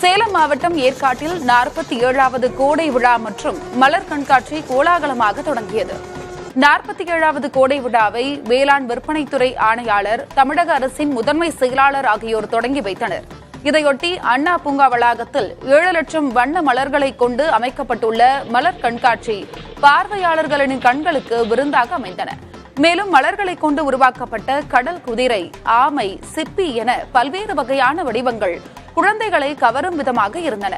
சேலம் மாவட்டம் ஏற்காட்டில் 47வது கோடை விழா மற்றும் மலர் கண்காட்சி கோலாகலமாக தொடங்கியது. 47வது கோடை விழாவை வேளாண் விற்பனைத்துறை ஆணையாளர், தமிழக அரசின் முதன்மை செயலாளர் ஆகியோர் தொடங்கி வைத்தனர். இதையொட்டி அண்ணா பூங்கா வளாகத்தில் 7 லட்சம் வண்ண மலர்களை கொண்டு அமைக்கப்பட்டுள்ள மலர் கண்காட்சி பார்வையாளர்களின் கண்களுக்கு விருந்தாக அமைந்தன. மேலும் மலர்களை கொண்டு உருவாக்கப்பட்ட கடல் குதிரை, ஆமை, சிப்பி என பல்வேறு வகையான வடிவங்கள் குழந்தைகளை கவரும் விதமாக இருந்தன.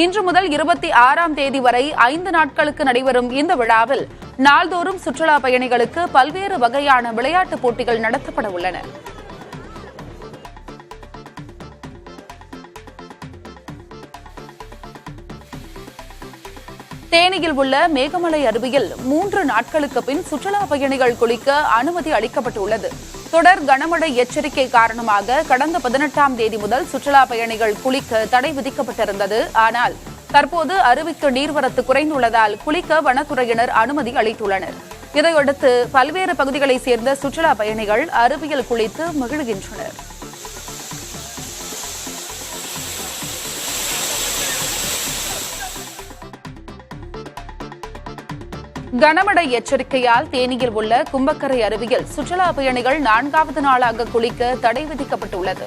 இன்று முதல் 26ஆம் தேதி வரை 5 நாட்களுக்கு நடைபெறும் இந்த விழாவில் நாள்தோறும் சுற்றுலா பயணிகளுக்கு பல்வேறு வகையான விளையாட்டுப் போட்டிகள் நடத்தப்பட உள்ளன. தேனியில் உள்ள மேகமலை அருவியில் 3 நாட்களுக்கு பின் சுற்றுலா பயணிகள் குளிக்க அனுமதி அளிக்கப்பட்டுள்ளது. தொடர் கனமழை எச்சரிக்கை காரணமாக கடந்த 18ஆம் தேதி முதல் சுற்றுலா பயணிகள் குளிக்க தடை விதிக்கப்பட்டிருந்தது. ஆனால் தற்போது அருவிக்கு நீர்வரத்து குறைந்துள்ளதால் குளிக்க வனத்துறையினர் அனுமதி அளித்துள்ளனர். இதையடுத்து பல்வேறு பகுதிகளைச் சேர்ந்த சுற்றுலா பயணிகள் அருவியில் குளித்து மகிழ்கின்றனர். கனமழை எச்சரிக்கையால் தேனியில் உள்ள கும்பக்கரை அருவியில் சுற்றுலா பயணிகள் 4வது நாளாக குளிக்க தடை விதிக்கப்பட்டுள்ளது.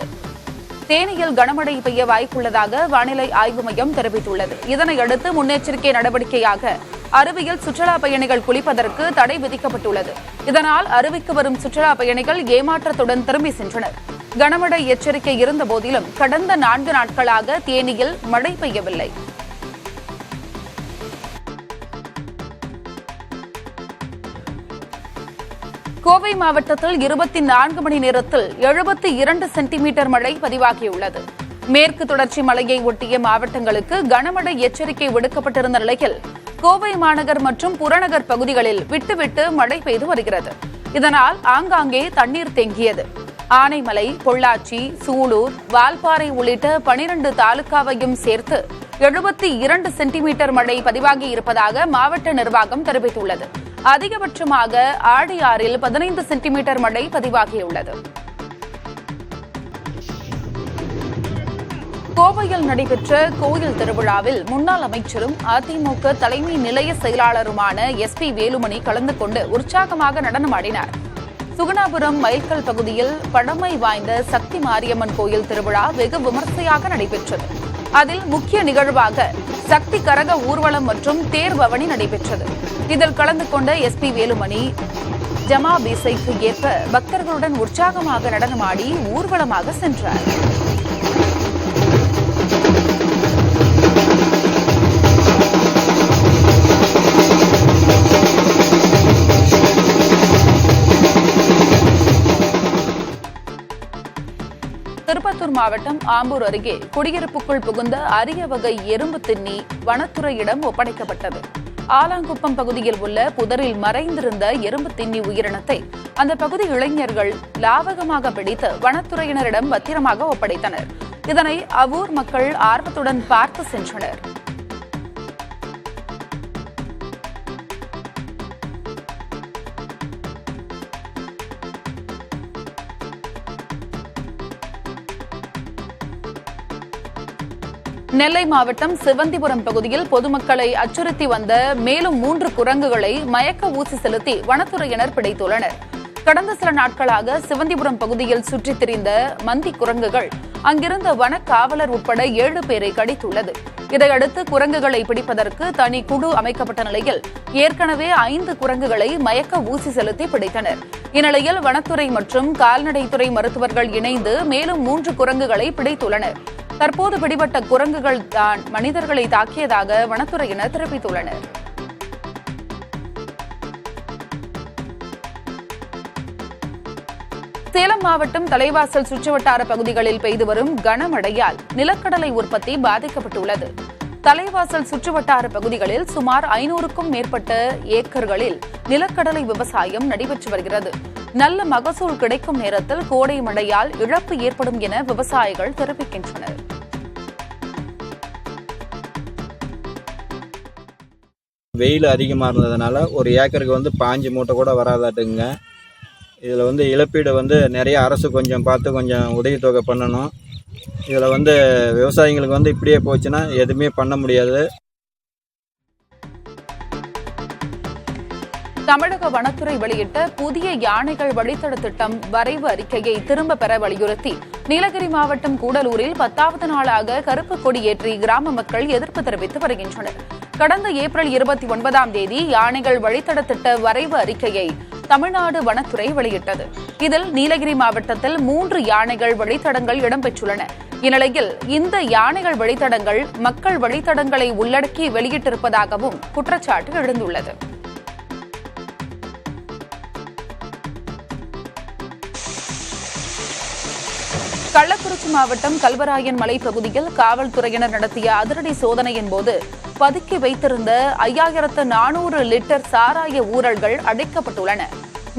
தேனியில் கனமழை பெய்ய வாய்ப்புள்ளதாக வானிலை ஆய்வு மையம் தெரிவித்துள்ளது. இதனையடுத்து முன்னெச்சரிக்கை நடவடிக்கையாக அருவியில் சுற்றுலா பயணிகள் குளிப்பதற்கு தடை விதிக்கப்பட்டுள்ளது. இதனால் அருவிக்கு வரும் சுற்றுலா பயணிகள் ஏமாற்றத்துடன் திரும்பி சென்றனர். கனமழை எச்சரிக்கை இருந்தபோதிலும் கடந்த 4 நாட்களாக தேனியில் மழை பெய்யவில்லை. கோவை மாவட்டத்தில் 24 மணி நேரத்தில் 72 சென்டிமீட்டர் மழை பதிவாகியுள்ளது. மேற்கு தொடர்ச்சி மலையை ஒட்டிய மாவட்டங்களுக்கு கனமழை எச்சரிக்கை விடுக்கப்பட்டிருந்த நிலையில் கோவை மாநகர் மற்றும் புறநகர் பகுதிகளில் விட்டுவிட்டு மழை பெய்து வருகிறது. இதனால் ஆங்காங்கே தண்ணீர் தேங்கியது. ஆனைமலை, பொள்ளாச்சி, சூலூர், வால்பாறை உள்ளிட்ட 12 தாலுகாவையும் சேர்த்து 72 சென்டிமீட்டர் மழை பதிவாகி இருப்பதாக மாவட்ட நிர்வாகம் தெரிவித்துள்ளது. அதிகபட்சமாக ஆழியாறில் 15 சென்டிமீட்டர் மழை பதிவாகியுள்ளது. கோவையில் நடைபெற்ற கோயில் திருவிழாவில் முன்னாள் அமைச்சரும் அதிமுக தலைமை நிலைய செயலாளருமான SP வேலுமணி கலந்து கொண்டு உற்சாகமாக நடனமாடினார். சுகுணாபுரம் மைல்கல் பகுதியில் பழமை வாய்ந்த சக்தி மாரியம்மன் கோயில் திருவிழா வெகு விமர்சையாக நடைபெற்றது. அதில் முக்கிய நிகழ்வாக சக்தி கரக ஊர்வலம் மற்றும் தேர் பவனி நடைபெற்றது. இதில் கலந்து கொண்ட SP வேலுமணி ஜமாபீசைக்கு ஏற்ப பக்தர்களுடன் உற்சாகமாக நடனமாடி ஊர்வலமாக சென்றார். திருப்பத்தூர் மாவட்டம் ஆம்பூர் அருகே குடியிருப்புக்குள் புகுந்த அரிய வகை எறும்பு தின்னி வனத்துறையிடம் ஒப்படைக்கப்பட்டது. ஆலாங்குப்பம் பகுதியில் உள்ள புதரில் மறைந்திருந்த எறும்பு தின்னி உயிரினத்தை அந்த பகுதி இளைஞர்கள் லாவகமாக பிடித்து வனத்துறையினரிடம் பத்திரமாக ஒப்படைத்தனர். இதனை அவ்வூர் மக்கள் ஆர்வத்துடன் பார்த்து சென்றனர். நெல்லை மாவட்டம் சிவந்திபுரம் பகுதியில் பொதுமக்களை அச்சுறுத்தி வந்த மேலும் 3 குரங்குகளை மயக்க ஊசி செலுத்தி வனத்துறையினர் பிடித்துள்ளனர். கடந்த சில நாட்களாக சிவந்திபுரம் பகுதியில் சுற்றித் திரிந்த மந்தி குரங்குகள் அங்கிருந்த வன காவலர் உட்பட 7 பேரை கடித்துள்ளது. இதையடுத்து குரங்குகளை பிடிப்பதற்கு தனி குழு அமைக்கப்பட்ட நிலையில் ஏற்கனவே 5 குரங்குகளை மயக்க ஊசி செலுத்தி பிடித்தனர். இந்நிலையில் வனத்துறை மற்றும் கால்நடைத்துறை மருத்துவர்கள் இணைந்து மேலும் 3 குரங்குகளை பிடித்துள்ளனர். தற்போது பிடிபட்ட குரங்குகள் தான் மனிதர்களை தாக்கியதாக வனத்துறையினர் தெரிவித்துள்ளனர். சேலம் மாவட்டம் தலைவாசல் சுற்றுவட்டார பகுதிகளில் பெய்து வரும் கனமழையால் நிலக்கடலை உற்பத்தி பாதிக்கப்பட்டுள்ளது. தலைவாசல் சுற்றுவட்டார பகுதிகளில் சுமார் 500க்கும் மேற்பட்ட ஏக்கர்களில் நிலக்கடலை விவசாயம் நடைபெற்று வருகிறது. நல்ல மகசூல் கிடைக்கும் நேரத்தில் கோடை மழையால் இழப்பு ஏற்படும் என விவசாயிகள் தெரிவிக்கின்றனர். வெயில் அதிகமாக இருந்ததுனால ஒரு ஏக்கருக்கு 5 மூட்டை கூட வராதாட்டுங்க. இதில் இழப்பீடு நிறைய அரசு கொஞ்சம் பார்த்து கொஞ்சம் உதவித்தொகை பண்ணணும். இதில் வந்து விவசாயிங்களுக்கு வந்து இப்படியே போச்சுன்னா எதுவுமே பண்ண முடியாது. தமிழக வனத்துறை வெளியிட்ட புதிய யானைகள் வழித்தட திட்டம் வரைவு அறிக்கையை திரும்ப பெற வலியுறுத்தி நீலகிரி மாவட்டம் கூடலூரில் 10வது நாளாக கருப்பு கொடி ஏற்றி கிராம மக்கள் எதிர்ப்பு தெரிவித்து வருகின்றனர். கடந்த ஏப்ரல் 29ஆம் தேதி யானைகள் வழித்தட திட்ட வரைவு அறிக்கையை தமிழ்நாடு வனத்துறை வெளியிட்டது. இதில் நீலகிரி மாவட்டத்தில் 3 யானைகள் வழித்தடங்கள் இடம்பெற்றுள்ளன. இந்நிலையில் இந்த யானைகள் வழித்தடங்கள் மக்கள் வழித்தடங்களை உள்ளடக்கி வெளியிட்டிருப்பதாகவும் குற்றச்சாட்டு எழுந்துள்ளது. கள்ளக்குறிச்சி மாவட்டம் கல்வராயன் மலைப்பகுதியில் காவல்துறையினர் நடத்திய அதிரடி சோதனையின் போது பதுக்கி வைத்திருந்த 5400 லிட்டர் சாராய ஊரல்கள் அடைக்கப்பட்டுள்ளன.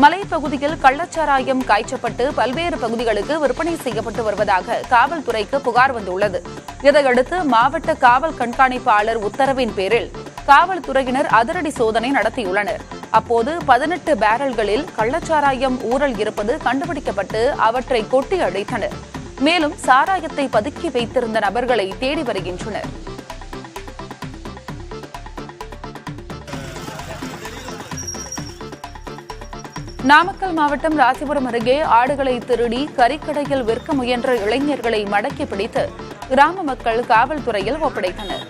மலைப்பகுதியில் கள்ளச்சாராயம் காய்ச்சப்பட்டு பல்வேறு பகுதிகளுக்கு விற்பனை செய்யப்பட்டு வருவதாக காவல்துறைக்கு புகார் வந்துள்ளது. இதையடுத்து மாவட்ட காவல் கண்காணிப்பாளர் உத்தரவின் பேரில் காவல்துறையினர் அதிரடி சோதனை நடத்தியுள்ளனர். அப்போது 18 பேரல்களில் கள்ளச்சாராயம் ஊரல் இருப்பது கண்டுபிடிக்கப்பட்டு அவற்றை கொட்டி அடைத்தனர். மேலும் சாராயத்தை பதுக்கி வைத்திருந்த நபர்களை தேடி வருகின்றனர். நாமக்கல் மாவட்டம் ராசிபுரம் அருகே ஆடுகளை திருடி கறிக்கடையில் விற்க முயன்ற இளைஞர்களை மடக்கி பிடித்து கிராம மக்கள் காவல்துறையில் ஒப்படைத்தனர்.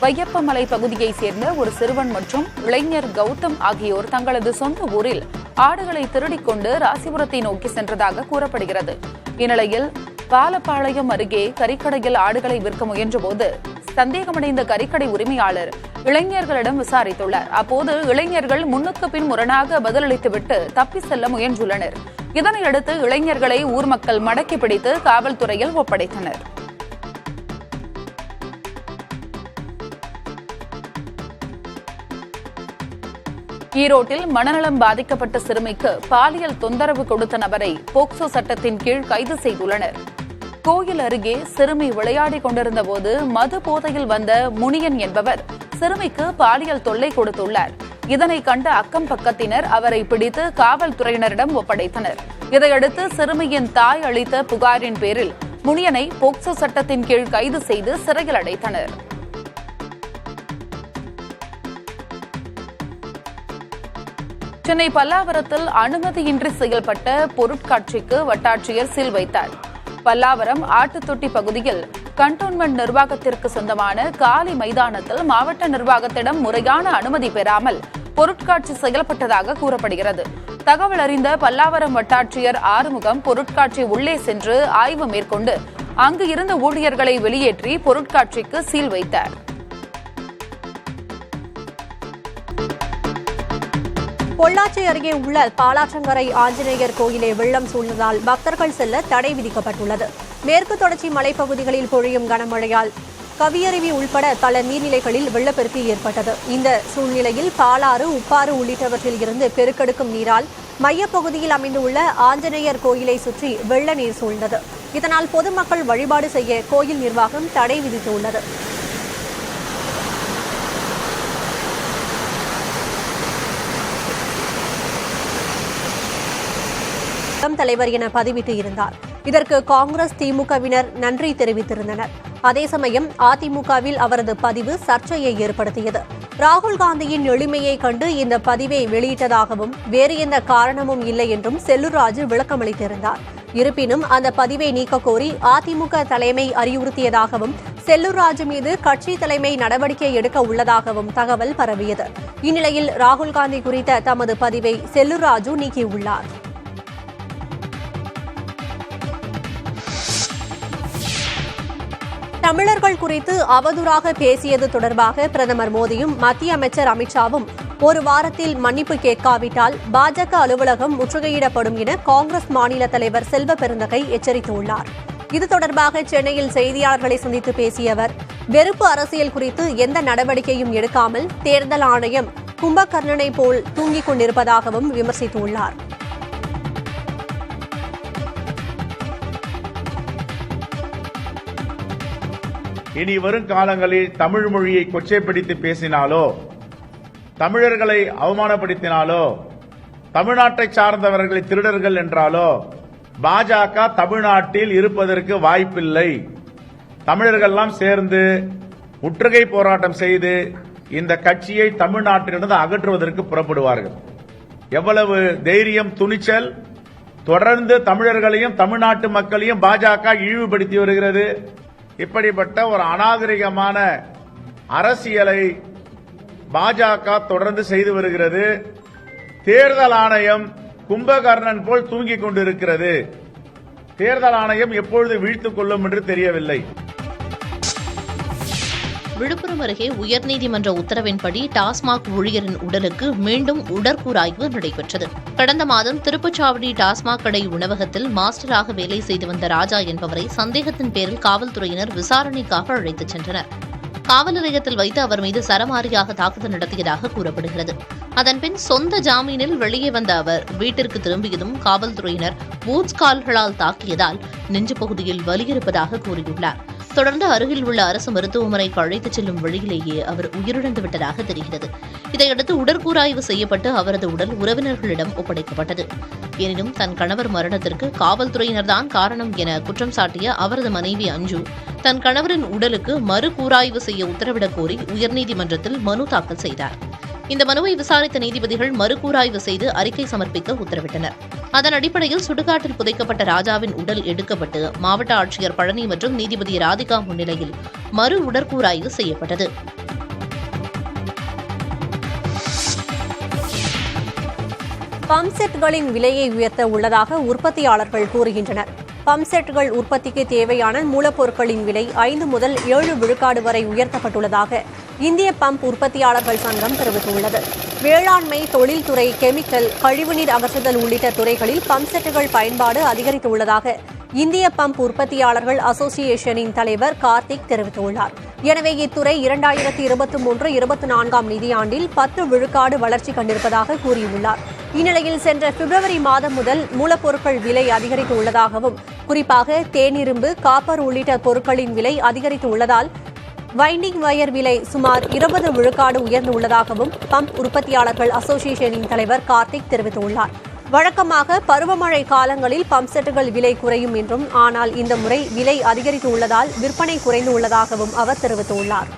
வையப்பமலை பகுதியைச் சேர்ந்த ஒரு சிறுவன் மற்றும் இளைஞர் கௌதம் ஆகியோர் தங்களது சொந்த ஊரில் ஆடுகளை திருடிக் கொண்டு ராசிபுரத்தை நோக்கி சென்றதாக கூறப்படுகிறது. இந்நிலையில் பாலப்பாளையம் அருகே கறிக்கடையில் ஆடுகளை விற்க முயன்றபோது சந்தேகமடைந்த கறிக்கடை உரிமையாளர் இளைஞர்களிடம் விசாரித்துள்ளார். அப்போது இளைஞர்கள் முன்னுக்கு பின் முரணாக பதிலளித்துவிட்டு தப்பி செல்ல முயன்றுள்ளனர். இதனையடுத்து இளைஞர்களை ஊர் மக்கள் மடக்கி பிடித்து காவல்துறையில் ஒப்படைத்தனர். ஈரோட்டில் மனநலம் பாதிக்கப்பட்ட சிறுமிக்கு பாலியல் தொந்தரவு கொடுத்த நபரை போக்சோ சட்டத்தின் கீழ் கைது செய்துள்ளனர். கோயில் அருகே சிறுமி விளையாடிக் கொண்டிருந்த போது மது போதையில் வந்த முனியன் என்பவர் சிறுமிக்கு பாலியல் தொல்லை கொடுத்துள்ளார். இதனை கண்ட அக்கம் பக்கத்தினர் அவரை பிடித்து காவல்துறையினரிடம் ஒப்படைத்தனர். இதையடுத்து சிறுமியின் தாய் அளித்த புகாரின் பேரில் முனியனை போக்சோ சட்டத்தின் கீழ் கைது செய்து சிறையில் அடைத்தனர். சென்னை பல்லாவரத்தில் அனுமதியின்றி செயல்பட்ட பொருட்காட்சிக்கு வட்டாட்சியர் சீல் வைத்தார். பல்லாவரம் ஆட்டுத்தொட்டி பகுதியில் கண்டோன்மெண்ட் நிர்வாகத்திற்கு சொந்தமான காலி மைதானத்தில் மாவட்ட நிர்வாகத்திடம் முறையான அனுமதி பெறாமல் பொருட்காட்சி செயல்பட்டதாக கூறப்படுகிறது. தகவல் அறிந்த பல்லாவரம் வட்டாட்சியர் ஆறுமுகம் பொருட்காட்சி உள்ளே சென்று ஆய்வு மேற்கொண்டு அங்கு இருந்த ஊழியர்களை வெளியேற்றி பொருட்காட்சிக்கு சீல் வைத்தார். பொள்ளாச்சி அருகே உள்ள பாலாற்றங்கரை ஆஞ்சநேயர் கோயிலை வெள்ளம் சூழ்ந்ததால் பக்தர்கள் செல்ல தடை விதிக்கப்பட்டுள்ளது. மேற்கு தொடர்ச்சி மலைப்பகுதிகளில் பொழியும் கனமழையால் கவியருவி உள்பட பல நீர்நிலைகளில் வெள்ளப்பெருக்கு ஏற்பட்டது. இந்த சூழ்நிலையில் பாலாறு, உப்பாறு உள்ளிட்டவற்றில் இருந்து பெருக்கெடுக்கும் நீரால் மையப்பகுதியில் அமைந்துள்ள ஆஞ்சநேயர் கோயிலை சுற்றி வெள்ள நீர் சூழ்ந்தது. இதனால் பொதுமக்கள் வழிபாடு செய்ய கோயில் நிர்வாகம் தடை விதித்துள்ளது. தலைவர் என பதிவிட்டு இருந்தார். இதற்கு காங்கிரஸ், திமுகவினர் நன்றி தெரிவித்திருந்தனர். அதே சமயம் அதிமுகவில் அவரது பதிவு சர்ச்சையை ஏற்படுத்தியது. ராகுல் காந்தியின் எளிமையை கண்டு இந்த பதிவை வெளியிட்டதாகவும் வேறு எந்த காரணமும் இல்லை என்றும் செல்லூர் ராஜு விளக்கமளித்திருந்தார். இருப்பினும் அந்த பதிவை நீக்க கோரி அதிமுக தலைமை அறிவுறுத்தியதாகவும் செல்லூர் ராஜு மீது கட்சி தலைமை நடவடிக்கை எடுக்க உள்ளதாகவும் தகவல் பரவியது. இந்நிலையில் ராகுல் காந்தி குறித்த தமது பதிவை செல்லூர் ராஜு நீக்கியுள்ளார். தமிழர்கள் குறித்து அவதூறாக பேசியது தொடர்பாக பிரதமர் மோடியும் மத்திய அமைச்சர் அமித்ஷாவும் ஒரு வாரத்தில் மன்னிப்பு கேட்காவிட்டால் பாஜக அலுவலகம் முற்றுகையிடப்படும் என காங்கிரஸ் மாநில தலைவர் செல்வ பெருந்தகை எச்சரித்துள்ளார். இது தொடர்பாக சென்னையில் செய்தியாளர்களை சந்தித்து பேசிய அவர், வெறுப்பு அரசியல் குறித்து எந்த நடவடிக்கையும் எடுக்காமல் தேர்தல் ஆணையம் கும்பகர்ணனை போல் தூங்கிக் கொண்டிருப்பதாகவும் விமர்சித்துள்ளார். இனி வரும் காலங்களில் தமிழ் மொழியை கொச்சைப்படுத்தி பேசினாலோ, தமிழர்களை அவமானப்படுத்தினாலோ, தமிழ்நாட்டை சார்ந்தவர்களை திருடர்கள் என்றாலோ பாஜக தமிழ்நாட்டில் இருப்பதற்கு வாய்ப்பில்லை. தமிழர்கள்லாம் சேர்ந்து முற்றுகை போராட்டம் செய்து இந்த கட்சியை தமிழ்நாட்டிலிருந்து அகற்றுவதற்கு புறப்படுவார்கள். எவ்வளவு தைரியம், துணிச்சல்! தொடர்ந்து தமிழர்களையும் தமிழ்நாட்டு மக்களையும் பாஜக இழிவுபடுத்தி வருகிறது. இப்படிப்பட்ட ஒரு அநாகரிகமான அரசியலை பாஜக தொடர்ந்து செய்து வருகிறது. தேர்தல் ஆணையம் கும்பகர்ணன் போல் தூங்கிக் கொண்டிருக்கிறது. தேர்தல் ஆணையம் எப்பொழுது வீழ்த்துக் கொள்ளும் என்று தெரியவில்லை. விழுப்புரம் அருகே உயர்நீதிமன்ற உத்தரவின்படி டாஸ்மாக் ஊழியரின் உடலுக்கு மீண்டும் உடற்கூறாய்வு நடைபெற்றது. கடந்த மாதம் திருப்புச்சாவடி டாஸ்மாக் கடை உணவகத்தில் மாஸ்டராக வேலை செய்து வந்த ராஜா என்பவரை சந்தேகத்தின் பேரில் காவல்துறையினர் விசாரணைக்காக அழைத்துச் சென்றனர். காவல் நிலையத்தில் வைத்து அவர் மீது சரமாரியாக தாக்குதல் நடத்தியதாக கூறப்படுகிறது. அதன்பின் சொந்த ஜாமீனில் வெளியே வந்த அவர் வீட்டிற்கு திரும்பியதும் காவல்துறையினர் பூட்ஸ் கால்களால் தாக்கியதால் நெஞ்சு பகுதியில் வலியிருப்பதாக கூறியுள்ளார். தொடர்ந்து அருகில் உள்ள அரசு மருத்துவமனைக்கு அழைத்துச் செல்லும் வழியிலேயே அவர் உயிரிழந்து விட்டதாக தெரிகிறது. இதையடுத்து உடற்கூறாய்வு செய்யப்பட்டு அவரது உடல் உறவினர்களிடம் ஒப்படைக்கப்பட்டது. எனினும் தன் கணவர் மரணத்திற்கு காவல்துறையினர்தான் காரணம் என குற்றம் சாட்டிய அவரது மனைவி அஞ்சு தன் கணவரின் உடலுக்கு மறு கூறாய்வு செய்ய உத்தரவிடக் கோரி உயர்நீதிமன்றத்தில் மனு தாக்கல் செய்தார். இந்த மனுவை விசாரித்த நீதிபதிகள் மறுகூறாய்வு செய்து அறிக்கை சமர்ப்பிக்க உத்தரவிட்டனர். அதன் அடிப்படையில் சுடுகாட்டில் புதைக்கப்பட்ட ராஜாவின் உடல் எடுக்கப்பட்டு மாவட்ட ஆட்சியர் பழனி மற்றும் நீதிபதி ராதிகா முன்னிலையில் மறு உடற்கூறாய்வு செய்யப்பட்டது. பம்ப்செட்களின் விலையை உயர்த்த உள்ளதாக உற்பத்தியாளர்கள் கூறுகின்றனர். பம்ப்செட்கள் உற்பத்திக்கு தேவையான மூலப்பொருட்களின் விலை 5 முதல் 7 விழுக்காடு வரை உயர்த்தப்பட்டுள்ளதாக இந்திய பம்ப் உற்பத்தியாளர்கள் சங்கம் தெரிவித்துள்ளது. வேளாண்மை, தொழில்துறை, கெமிக்கல், கழிவுநீர் அகற்றுதல் உள்ளிட்ட துறைகளில் பம்ப்செட்டுகள் பயன்பாடு அதிகரித்துள்ளதாக இந்திய பம்ப் உற்பத்தியாளர்கள் அசோசியேஷனின் தலைவர் கார்த்திக் தெரிவித்துள்ளார். எனவே இத்துறை 2023-24 நிதியாண்டில் 10 விழுக்காடு வளர்ச்சி கண்டிருப்பதாக கூறியுள்ளார். இந்நிலையில் சென்ற பிப்ரவரி மாதம் முதல் மூலப்பொருட்கள் விலை அதிகரித்து உள்ளதாகவும், குறிப்பாக தேனிரும்பு, காப்பர் உள்ளிட்ட பொருட்களின் விலை அதிகரித்து உள்ளதால் வைண்டிங் வயர் விலை சுமார் 20 விழுக்காடு உயர்ந்துள்ளதாகவும் பம்ப் உற்பத்தியாளர்கள் அசோசியேஷனின் தலைவர் கார்த்திக் தெரிவித்துள்ளார். வழக்கமாக பருவமழை காலங்களில் பம்ப்செட்டுகள் விலை குறையும் என்றும், ஆனால் இந்த முறை விலை அதிகரித்து உள்ளதால் விற்பனை குறைந்து உள்ளதாகவும் அவர் தெரிவித்துள்ளார்.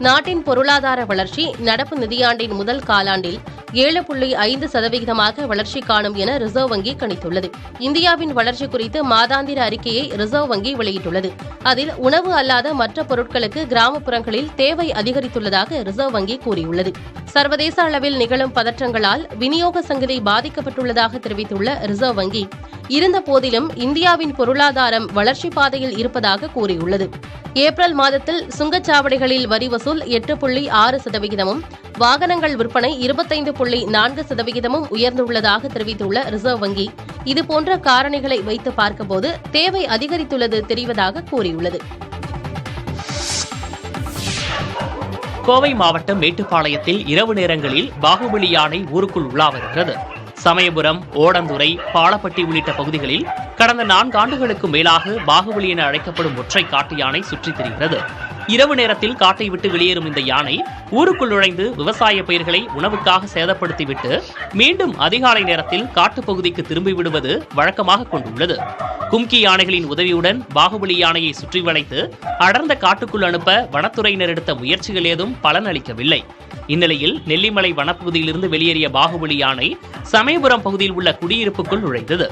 நாட்டின் பொருளாதார வளர்ச்சி நடப்பு நிதியாண்டின் முதல் காலாண்டில் 7.5% வளர்ச்சி காணும் என ரிசர்வ் வங்கி கணித்துள்ளது. இந்தியாவின் வளர்ச்சி குறித்து மாதாந்திர அறிக்கையை ரிசர்வ் வங்கி வெளியிட்டுள்ளது. அதில் உணவு அல்லாத மற்ற பொருட்களுக்கு கிராமப்புறங்களில் தேவை அதிகரித்துள்ளதாக ரிசர்வ் வங்கி கூறியுள்ளது. சர்வதேச அளவில் நிகழும் பதற்றங்களால் விநியோக சங்கிலி பாதிக்கப்பட்டுள்ளதாக தெரிவித்துள்ள ரிசர்வ் வங்கி, இருந்த போதிலும் இந்தியாவின் பொருளாதாரம் வளர்ச்சி பாதையில் இருப்பதாக கூறியுள்ளது. ஏப்ரல் மாதத்தில் சுங்கச்சாவடிகளில் வரி வசூல் 8.6%, வாகனங்கள் விற்பனை 25.4% உயர்ந்துள்ளதாக தெரிவித்துள்ள ரிசர்வ் வங்கி, இதுபோன்ற காரணிகளை வைத்து பார்க்கும்போது தேவை அதிகரித்துள்ளது தெரிவதாக கூறியுள்ளது. கோவை மாவட்டம் மேட்டுப்பாளையத்தில் இரவு நேரங்களில் பாகுபலி யானை ஊருக்குள் உலா வருகிறது. சமயபுரம், ஓடந்துறை, பாலப்பட்டி உள்ளிட்ட பகுதிகளில் கடந்த 4 ஆண்டுகளுக்கு மேலாக பாகுபலி என அழைக்கப்படும் ஒற்றை காட்டு யானை சுற்றித் திரிகிறது. இரவு நேரத்தில் காட்டை விட்டு வெளியேறும் இந்த யானை ஊருக்குள் நுழைந்து விவசாய பயிர்களை உணவுக்காக சேதப்படுத்திவிட்டு மீண்டும் அதிகாலை நேரத்தில் காட்டுப்பகுதிக்கு திரும்பிவிடுவது வழக்கமாக கொண்டுள்ளது. கும்கி யானைகளின் உதவியுடன் பாகுபலி யானையை சுற்றி வளைத்து அடர்ந்த காட்டுக்குள் அனுப்ப வனத்துறையினர் எடுத்த முயற்சிகள் ஏதும் பலனளிக்கவில்லை. இந்நிலையில் நெல்லிமலை வனப்பகுதியிலிருந்து வெளியேறிய பாகுபலி யானை சமயபுரம் பகுதியில் உள்ள குடியிருப்புக்குள் நுழைந்தது.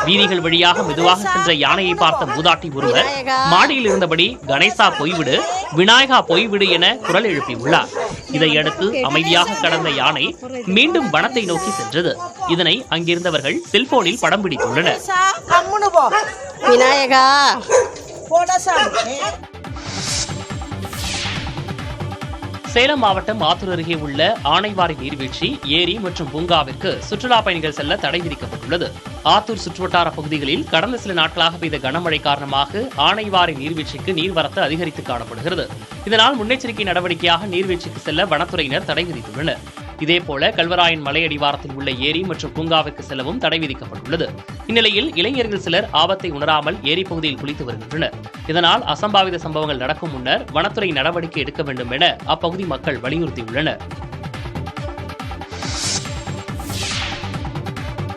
வீதிகள் வழியாக மெதுவாக சென்ற யானையை பார்த்த மூதாட்டி ஒருவர் மாடியில் இருந்தபடி கணேசா போய்விடு, விநாயகா போய்விடு என குரல் எழுப்பியுள்ளார். இதையடுத்து அமைதியாக கடந்த யானை மீண்டும் வனத்தை நோக்கி சென்றது. இதனை அங்கிருந்தவர்கள் செல்போனில் படம் பிடித்துள்ளனர். சேலம் மாவட்டம் ஆத்தூர் அருகே உள்ள ஆனைவாரி நீர்வீழ்ச்சி, ஏரி மற்றும் பூங்காவிற்கு சுற்றுலா பயணிகள் செல்ல தடை விதிக்கப்பட்டுள்ளது. ஆத்தூர் சுற்றுவட்டார பகுதிகளில் கடந்த சில நாட்களாக பெய்த கனமழை காரணமாக ஆனைவாரி நீர்வீழ்ச்சிக்கு நீர்வரத்து அதிகரித்து காணப்படுகிறது. இதனால் முன்னெச்சரிக்கை நடவடிக்கையாக நீர்வீழ்ச்சிக்கு செல்ல வனத்துறையினர் தடை விதித்துள்ளனர். இதேபோல கல்வராயன் மலை அடிவாரத்தில் உள்ள ஏரி மற்றும் பூங்காவிற்கு செல்லவும் தடை விதிக்கப்பட்டுள்ளது. இந்நிலையில் இளைஞர்கள் சிலர் ஆபத்தை உணராமல் ஏரி பகுதியில் குளித்து வருகின்றனர். இதனால் அசம்பாவித சம்பவங்கள் நடக்கும் முன்னர் வனத்துறை நடவடிக்கை எடுக்க வேண்டும் என அப்பகுதி மக்கள் வலியுறுத்தியுள்ளனர்.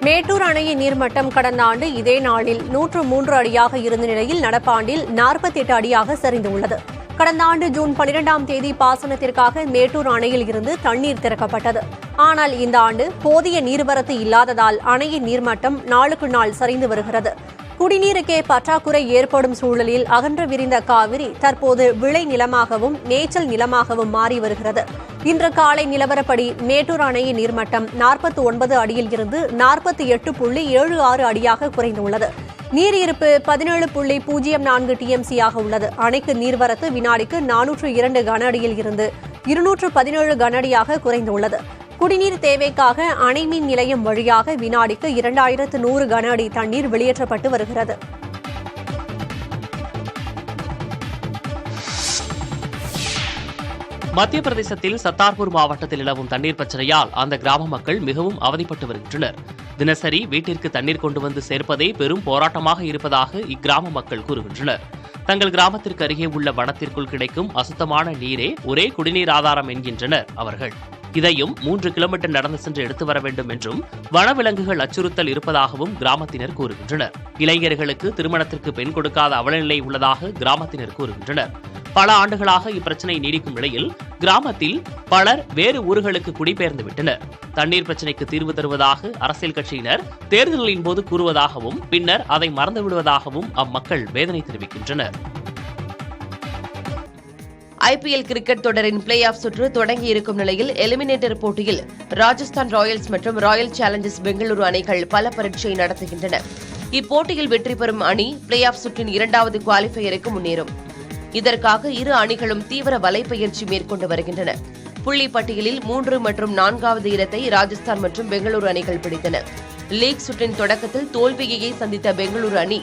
மேட்டூர் அணையின் நீர்மட்டம் கடந்த ஆண்டு இதே நாளில் 103 அடியாக இருந்த நிலையில் நடப்பாண்டில் 48 அடியாக சரிந்துள்ளது. கடந்த ஆண்டு ஜூன் 12ஆம் தேதி பாசனத்திற்காக மேட்டூர் அணையில் இருந்து தண்ணீர் திறக்கப்பட்டது. ஆனால் இந்த ஆண்டு போதிய நீர்வரத்து இல்லாததால் அணையின் நீர்மட்டம் நாளுக்கு நாள் சரிந்து வருகிறது. குடிநீருக்கே பற்றாக்குறை ஏற்படும் சூழலில் அகன்று விரிந்த காவிரி தற்போது விளை நிலமாகவும் மேய்ச்சல் நிலமாகவும் மாறி வருகிறது. இன்று காலை நிலவரப்படி மேட்டூர் அணையின் நீர்மட்டம் 49 அடியில் இருந்து 48.76 அடியாக குறைந்துள்ளது. நீர் இருப்பு 17.04 TMC ஆக உள்ளது. அணைக்கு நீர்வரத்து வினாடிக்கு 402 கன அடியில் இருந்து 217 கன அடியாக குறைந்துள்ளது. குடிநீர் தேவைக்காக அணை மின் நிலையம் வழியாக வினாடிக்கு 2100 கன அடி தண்ணீர் வெளியேற்றப்பட்டு வருகிறது. மத்திய பிரதேசத்தில் சத்தார்பூர் மாவட்டத்தில் நிலவும் தண்ணீர் பிரச்சனையால் அந்த கிராம மக்கள் மிகவும் அவதிப்பட்டு வருகின்றனர். தினசரி வீட்டிற்கு தண்ணீர் கொண்டு வந்து சேர்ப்பதே பெரும் போராட்டமாக இருப்பதாக இக்கிராம மக்கள் கூறுகின்றனர். தங்கள் கிராமத்திற்கு அருகே உள்ள வனத்திற்குள் கிடைக்கும் அசுத்தமான நீரே ஒரே குடிநீர் ஆதாரம் என்கின்றனர் அவர்கள். இதையும் 3 கிலோமீட்டர் நடந்து சென்று எடுத்து வர வேண்டும் என்றும் வனவிலங்குகள் அச்சுறுத்தல் இருப்பதாகவும் கிராமத்தினர் கூறுகின்றனர். இளைஞர்களுக்கு திருமணத்திற்கு பெண் கொடுக்காத அவலநிலை உள்ளதாக கிராமத்தினர் கூறுகின்றனர். பல ஆண்டுகளாக இப்பிரச்சனை நீடிக்கும் நிலையில் கிராமத்தில் பலர் வேறு ஊர்களுக்கு குடிபெயர்ந்து விட்டனர். தண்ணீர் பிரச்சினைக்கு தீர்வு தருவதாக அரசியல் கட்சியினர் தேர்தல்களின் போது கூறுவதாகவும் பின்னர் அதை மறந்துவிடுவதாகவும் அம்மக்கள் வேதனை தெரிவிக்கின்றனர். ஐபிஎல் கிரிக்கெட் தொடரின் பிளே ஆஃப் சுற்று தொடங்கியிருக்கும் நிலையில் எலிமினேட்டர் போட்டியில் ராஜஸ்தான் ராயல்ஸ் மற்றும் ராயல் சேலஞ்சர்ஸ் பெங்களூரு அணிகள் பல பரீட்சை நடத்துகின்றன. இப்போட்டியில் வெற்றி பெறும் அணி பிளே ஆஃப் சுற்றின் 2வது குவாலிஃபயருக்கு முன்னேறும். இதற்காக இரு அணிகளும் தீவிர வலைப்பயிற்சி மேற்கொண்டு வருகின்றன. புள்ளி பட்டியலில் 3 மற்றும் 4வது இடத்தை ராஜஸ்தான் மற்றும் பெங்களூரு அணிகள் பிடித்தன. லீக் சுற்றின் தொடக்கத்தில் தோல்வியையே சந்தித்த பெங்களூரு அணி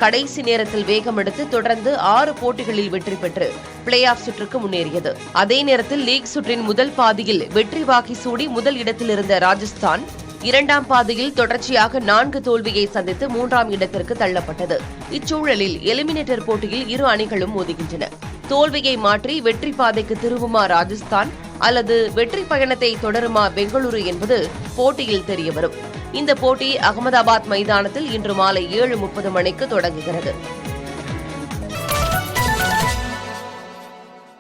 கடைசி நேரத்தில் வேகம் எடுத்து தொடர்ந்து 6 போட்டிகளில் வெற்றி பெற்று பிளே ஆஃப் சுற்றுக்கு முன்னேறியது. அதே நேரத்தில் லீக் சுற்றின் முதல் பாதியில் வெற்றி வாகி சூடி முதல் இடத்தில் இருந்த ராஜஸ்தான் 2ஆம் பாதியில் தொடர்ச்சியாக 4 தோல்வியை சந்தித்து 3ஆம் இடத்திற்கு தள்ளப்பட்டது. இச்சூழலில் எலிமினேட்டர் போட்டியில் இரு அணிகளும் மோதுகின்றன. தோல்வியை மாற்றி வெற்றி பாதைக்கு திரும்புமா ராஜஸ்தான் அல்லது வெற்றி பயணத்தை தொடருமா பெங்களூரு என்பது போட்டியில் தெரியவரும். இந்த போட்டி அகமதாபாத் மைதானத்தில் இன்று மாலை 7:30 மணிக்கு தொடங்குகிறது.